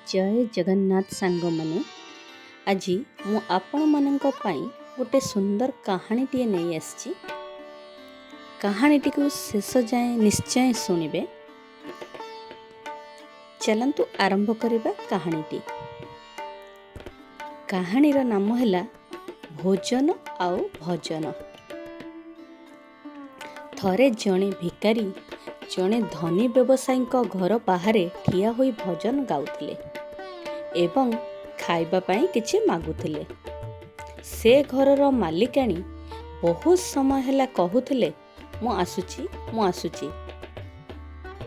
जय जगन्नाथ सांग माने आज मु आपण मानक पई गोटे सुंदर कहानीटे नहीं आसी। कहानीटी को शेष जाए निश्चय शुणिबे। चलंतु आरंभ करिबा कहानीटी। कहानीर नाम हैला भोजन आउ भजन। थरे जणे भिकारी जणे धनी व्यवसायी घर बाहर ठिया होई भजन गाउथिले एवं खाइबा पाई किछि मागुथिले। से घरर मालिकाणी बहुत समय हैला कहूथिले मु आसुची।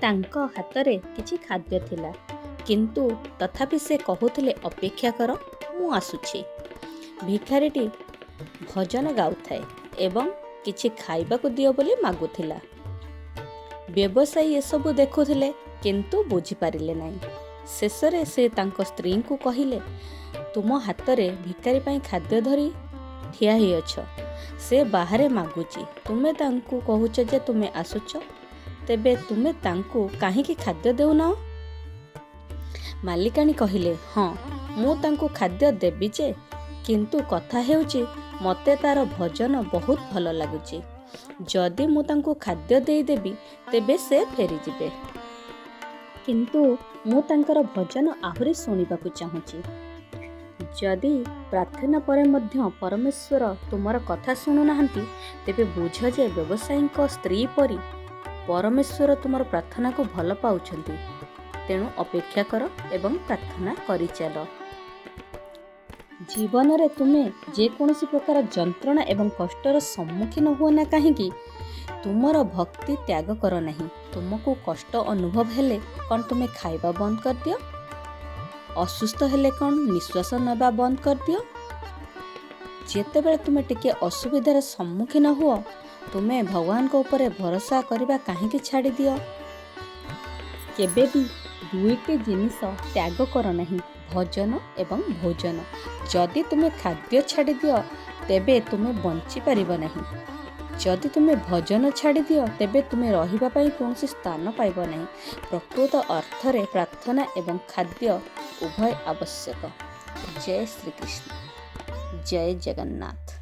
तांको हातरे किछि खाद्य थिला किंतु तथापि से कहूथिले अपेक्षा कर मु आसुची। भिखारीटी भजन गाउथाए एवं किछि खाइबाकु दियो बोली मागुथिला। व्यवसायी एसबु देखुथिले किंतु बुझी पारिले नाही। शेषरे से तांको स्त्री को कहिले तुम हातरे भिकारी पाई खाद्य धरी ठिया ही अछ। से बाहरे मागुची तुमे तांको कहूच जे तुमे आसुच तेबे तुमे तांको काहीकि खाद्य देउना। मालिकाणी कहिले हाँ मु तांको खाद्य देबी जे किंतु कथा हेउची मते तार भजन बहुत भल लागुची। जदि मु तांको खाद्य देई देबी तेबे से फेरी जिबे किंतु मु तांकर भजन आहुरी सुनिबाकु चाहूची। जदि प्रार्थना परे मध्य परमेश्वर तुमर कथा सुनु नाहंती तेबे बुझ जे व्यवसायी स्त्री परी परमेश्वर तुमर प्रार्थना को भल पाउछंती। तेणु अपेक्षा कर एवं प्रार्थना करि चल। जीवन रे तुमे जे कोनोसी प्रकार जंत्रणा एवं कष्टर सम्मुखीन हुआ ना कहीं तुमर भक्ति त्याग कर नहीं। तुमको कष्ट अनुभव हेले कौन तुमे खाइबा बंद कर दियो, असुस्थ हेले कौन निश्वास नबा बंद कर दियो। जेते बेले तुमे टिके असुविधार सम्मुखीन हुआ तुमे भगवान को ऊपर भरोसा करबा काहेकि छाड़ी दियो। केबे भी दुईटी जिनिस त्याग कर नहीं, भजन एवं भोजन। जदि तुमे खाद्य छाड़ी दियो तेबे तुमे बंची परिबो नहीं। जदि तुमे भजन छाड़ी दियो तेबे तुमे रहिबा पाई कौनसी स्थान पाइबो नहीं। प्रकृत अर्थरे प्रार्थना एवं खाद्य उभय आवश्यक। जय श्री कृष्ण, जय जगन्नाथ।